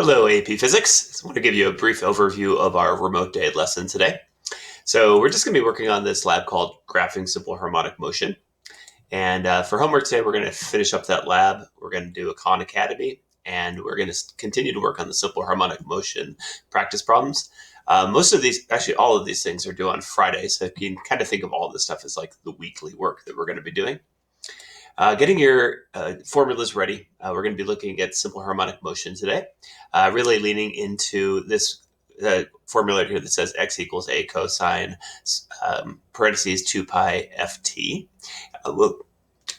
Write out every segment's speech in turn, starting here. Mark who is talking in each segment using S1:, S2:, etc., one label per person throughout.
S1: Hello, AP Physics. I want to give you a brief overview of our remote day lesson today. So we're just going to be working on this lab called Graphing Simple Harmonic Motion. And for homework today, we're going to finish up that lab. We're going to do a Khan Academy, and we're going to continue to work on the simple harmonic motion practice problems. Most of these, actually all of these things are due on Friday, so you can kind of think of all this stuff as like the weekly work that we're going to be doing. Getting your formulas ready, we're going to be looking at simple harmonic motion today, really leaning into this formula here that says x equals a cosine parentheses 2 pi ft. We'll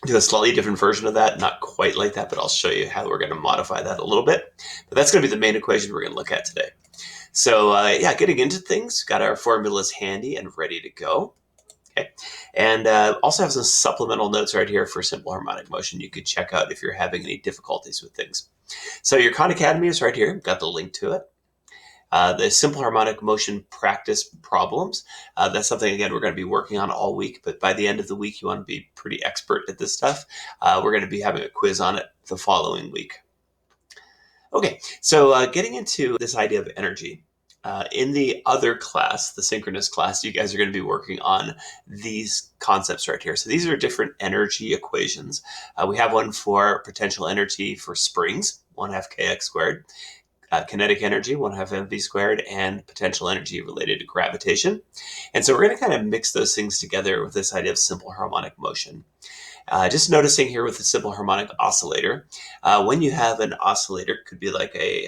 S1: do a slightly different version of that, not quite like that, but I'll show you how we're going to modify that a little bit. But that's going to be the main equation we're going to look at today. So yeah, getting into things, got our formulas handy and ready to go. Okay. And also have some supplemental notes right here for simple harmonic motion you could check out if you're having any difficulties with things. So your Khan Academy is right here. Got the link to it. The simple harmonic motion practice problems. That's something, again, we're going to be working on all week, but by the end of the week, you want to be pretty expert at this stuff. We're going to be having a quiz on it the following week. Okay, so getting into this idea of energy. In the other class, the synchronous class, you guys are going to be working on these concepts right here. So these are different energy equations. We have one for potential energy for springs, 1/2 kx squared, kinetic energy, 1/2 mv squared, and potential energy related to gravitation. And so we're going to kind of mix those things together with this idea of simple harmonic motion. Just noticing here with the simple harmonic oscillator, when you have an oscillator, it could be like a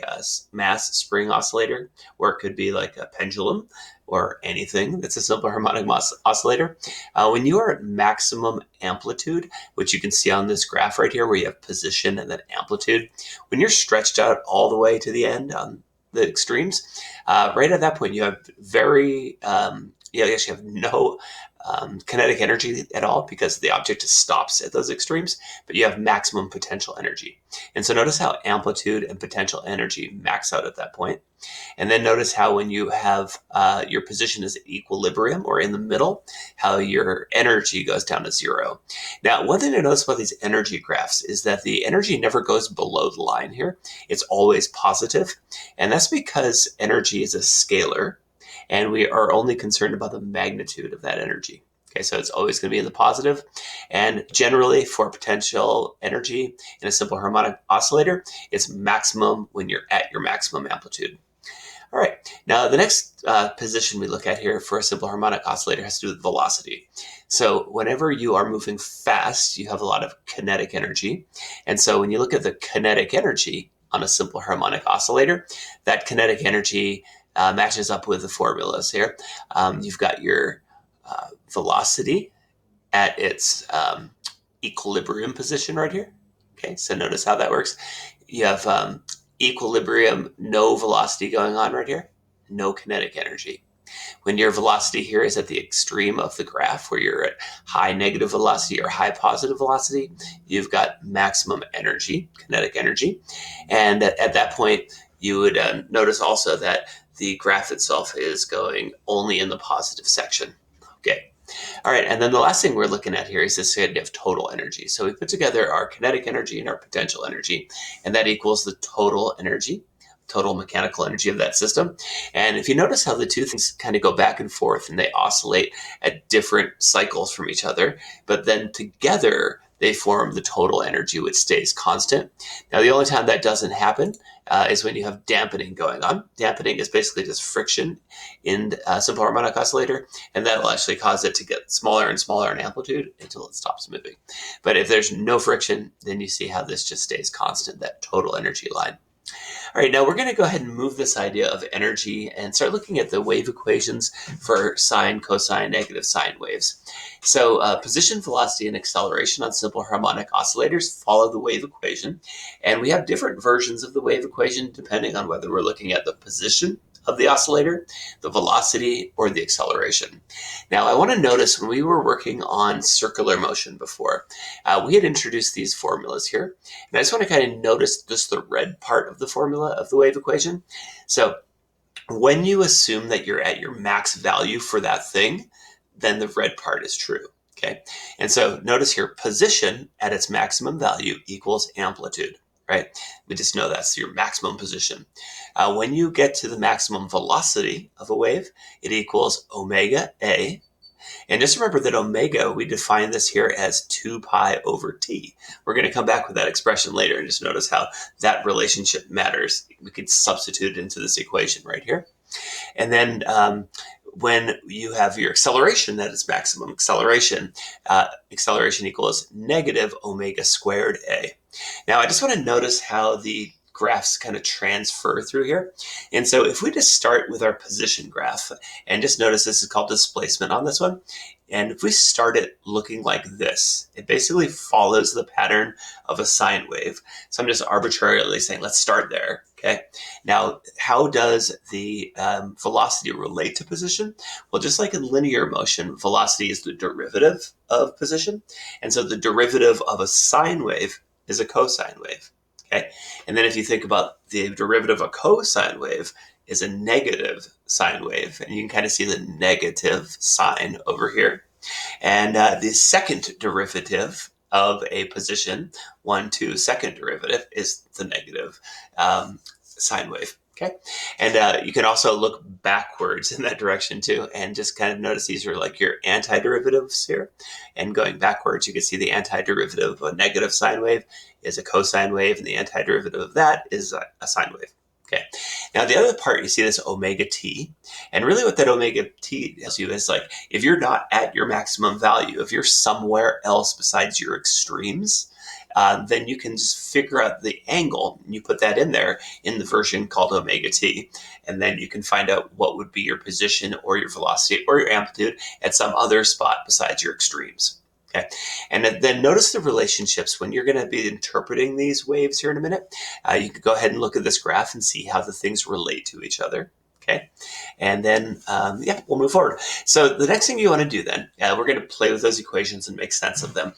S1: mass spring oscillator, or it could be like a pendulum, or anything that's a simple harmonic oscillator. When you are at maximum amplitude, which you can see on this graph right here, where you have position and then amplitude, when you're stretched out all the way to the end on the extremes, right at that point, you have you actually have no kinetic energy at all because the object stops at those extremes, but you have maximum potential energy. And so notice how amplitude and potential energy max out at that point. And then notice how when you have your position is at equilibrium or in the middle, how your energy goes down to zero. Now, one thing to notice about these energy graphs is that the energy never goes below the line here. It's always positive. And that's because energy is a scalar, and we are only concerned about the magnitude of that energy. Okay, so it's always going to be in the positive. And generally for potential energy in a simple harmonic oscillator, it's maximum when you're at your maximum amplitude. All right, now the next position we look at here for a simple harmonic oscillator has to do with velocity. So whenever you are moving fast, you have a lot of kinetic energy. And so when you look at the kinetic energy on a simple harmonic oscillator, that kinetic energy matches up with the formulas here. You've got your velocity at its equilibrium position right here. Okay, so notice how that works. You have equilibrium, no velocity going on right here, no kinetic energy. When your velocity here is at the extreme of the graph, where you're at high negative velocity or high positive velocity, you've got maximum energy, kinetic energy. And at that point, you would notice also that the graph itself is going only in the positive section. Okay. All right, and then the last thing we're looking at here is this idea of total energy. So we put together our kinetic energy and our potential energy, and that equals the total energy, total mechanical energy of that system. And if you notice how the two things kind of go back and forth and they oscillate at different cycles from each other, but then together they form the total energy, which stays constant. Now, the only time that doesn't happen is when you have dampening going on. Dampening is basically just friction in a simple harmonic oscillator, and that'll actually cause it to get smaller and smaller in amplitude until it stops moving. But if there's no friction, then you see how this just stays constant, that total energy line. All right, now we're going to go ahead and move this idea of energy and start looking at the wave equations for sine, cosine, negative sine waves. So position, velocity, and acceleration on simple harmonic oscillators follow the wave equation. And we have different versions of the wave equation depending on whether we're looking at the position of the oscillator, the velocity, or the acceleration. Now, I want to notice when we were working on circular motion before, we had introduced these formulas here. And I just want to kind of notice just the red part of the formula of the wave equation. So when you assume that you're at your max value for that thing, then the red part is true. Okay. And so notice here, position at its maximum value equals amplitude. right? We just know that's your maximum position. When you get to the maximum velocity of a wave, it equals omega a. And just remember that omega, we define this here as 2 pi over t. We're going to come back with that expression later and just notice how that relationship matters. We could substitute it into this equation right here. And then when you have your acceleration at its maximum acceleration, acceleration equals negative omega squared a. Now, I just want to notice how the graphs kind of transfer through here. And so if we just start with our position graph and just notice this is called displacement on this one. And if we start it looking like this, it basically follows the pattern of a sine wave. So I'm just arbitrarily saying, let's start there. Okay. Now, how does the velocity relate to position? Well, just like in linear motion, velocity is the derivative of position. And so the derivative of a sine wave is a cosine wave. Okay. And then if you think about the derivative of a cosine wave is a negative sine wave, and you can kind of see the negative sign over here. And the second derivative of a position, 1, 2, second derivative, is the negative sine wave. Okay. And you can also look backwards in that direction too, and just kind of notice these are like your antiderivatives here. And going backwards, you can see the antiderivative of a negative sine wave is a cosine wave, and the antiderivative of that is a sine wave. Okay. Now, the other part, you see this omega t. And really what that omega t tells you is like, if you're not at your maximum value, if you're somewhere else besides your extremes, then you can just figure out the angle, and you put that in there in the version called omega t, and then you can find out what would be your position or your velocity or your amplitude at some other spot besides your extremes. Okay, and then notice the relationships when you're going to be interpreting these waves here in a minute. You can go ahead and look at this graph and see how the things relate to each other. Okay, and then, we'll move forward. So the next thing you want to do then, we're going to play with those equations and make sense of them.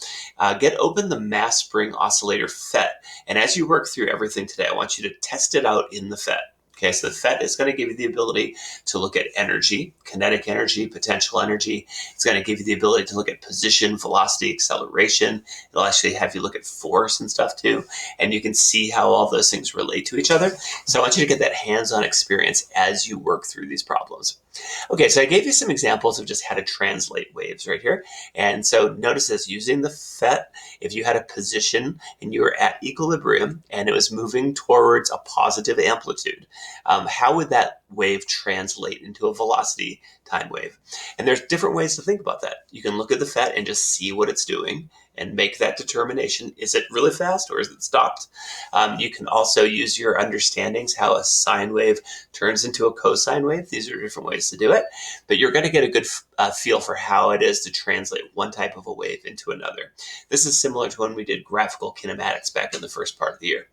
S1: Get open the mass spring oscillator FET. And as you work through everything today, I want you to test it out in the FET. Okay, so the FET is going to give you the ability to look at energy, kinetic energy, potential energy. It's going to give you the ability to look at position, velocity, acceleration. It'll actually have you look at force and stuff too. And you can see how all those things relate to each other. So I want you to get that hands-on experience as you work through these problems. Okay, so I gave you some examples of just how to translate waves right here. And so notice this, using the FET, if you had a position and you were at equilibrium and it was moving towards a positive amplitude, how would that wave translate into a velocity time wave? And there's different ways to think about that. You can look at the FET and just see what it's doing and make that determination. Is it really fast or is it stopped? You can also use your understandings how a sine wave turns into a cosine wave. These are different ways to do it, but you're going to get a good feel for how it is to translate one type of a wave into another. This is similar to when we did graphical kinematics back in the first part of the year.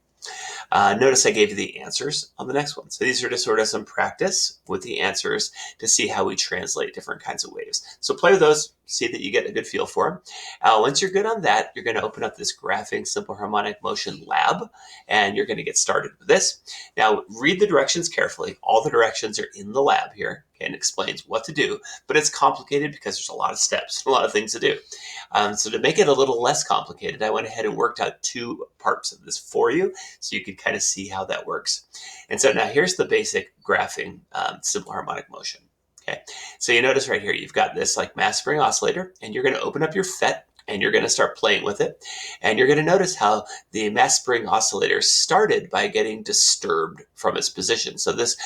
S1: Notice I gave you the answers on the next one. So these are just sort of some practice with the answers to see how we translate different kinds of waves. So play with those, see that you get a good feel for them. Once you're good on that, you're going to open up this Graphing Simple Harmonic Motion lab, and you're going to get started with this. Now, read the directions carefully. All the directions are in the lab here, and explains what to do, but it's complicated because there's a lot of steps, a lot of things to do. So to make it a little less complicated, I went ahead and worked out 2 parts of this for you so you could kind of see how that works. And so now here's the basic graphing simple harmonic motion. Okay, so you notice right here, you've got this like mass spring oscillator, and you're going to open up your FET and you're going to start playing with it. And you're going to notice how the mass spring oscillator started by getting disturbed from its position. So this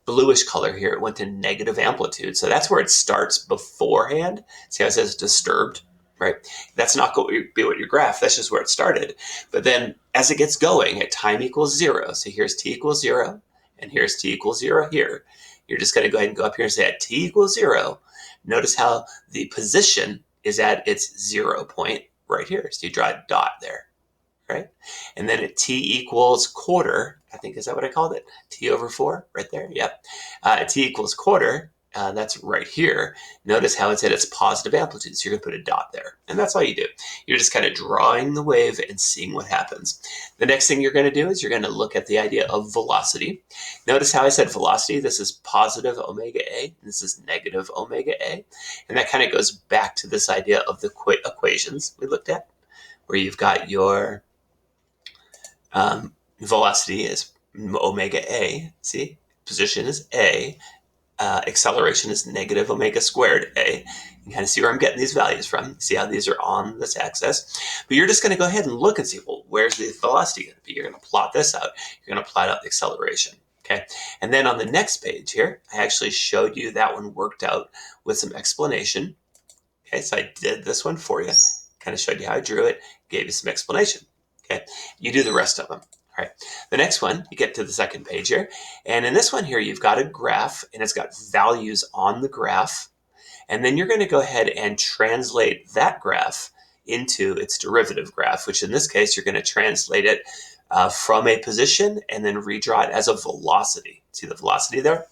S1: bluish color here, it went to negative amplitude. So that's where it starts beforehand. See how it says disturbed, right? That's not going to be what your graph, that's just where it started. But then as it gets going at time equals 0, so here's t equals 0, and here's t equals 0 here. You're just going to go ahead and go up here and say at t equals 0, notice how the position is at its 0 point right here. So you draw a dot there, right? And then at t equals quarter, I think, is that what I called it? T over 4 right there, yep. At t equals quarter, that's right here. Notice how it's at its positive amplitude. So you're going to put a dot there. And that's all you do. You're just kind of drawing the wave and seeing what happens. The next thing you're going to do is you're going to look at the idea of velocity. Notice how I said velocity. This is positive omega a. This is negative omega a. And that kind of goes back to this idea of the equations we looked at, where you've got your Velocity is omega A. See, position is A. Acceleration is negative omega squared A. You kind of see where I'm getting these values from. See how these are on this axis. But you're just going to go ahead and look and see, well, where's the velocity going to be? You're going to plot this out. You're going to plot out the acceleration. Okay. And then on the next page here, I actually showed you that one worked out with some explanation. Okay. So I did this one for you. Kind of showed you how I drew it, gave you some explanation. Okay. You do the rest of them. All right. The next one, you get to the second page here. And in this one here, you've got a graph and it's got values on the graph. And then you're going to go ahead and translate that graph into its derivative graph, which in this case, you're going to translate it from a position and then redraw it as a velocity. See the velocity there?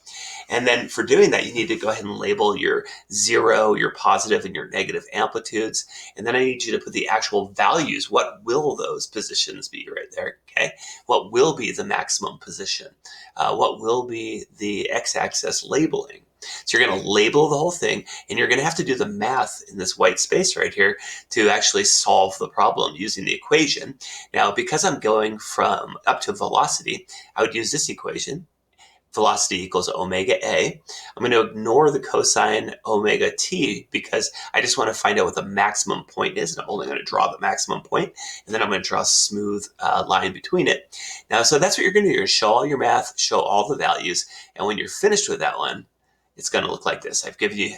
S1: And then for doing that, you need to go ahead and label your zero, your positive, and your negative amplitudes. And then I need you to put the actual values. What will those positions be right there? Okay. What will be the maximum position? What will be the x-axis labeling? So you're going to label the whole thing, and you're going to have to do the math in this white space right here to actually solve the problem using the equation. Now, because I'm going from up to velocity, I would use this equation. Velocity equals omega A. I'm going to ignore the cosine omega t because I just want to find out what the maximum point is. And I'm only going to draw the maximum point, and then I'm going to draw a smooth line between it. Now, so that's what you're going to do. Is show all your math, show all the values, and when you're finished with that one, it's going to look like this. I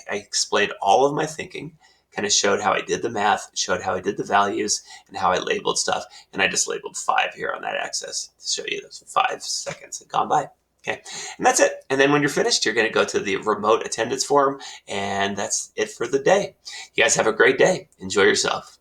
S1: explained all of my thinking, kind of showed how I did the math, showed how I did the values, and how I labeled stuff. And I just labeled 5 here on that axis to show you those 5 seconds had gone by. Okay, and that's it. And then when you're finished, you're going to go to the remote attendance form, and that's it for the day. You guys have a great day. Enjoy yourself.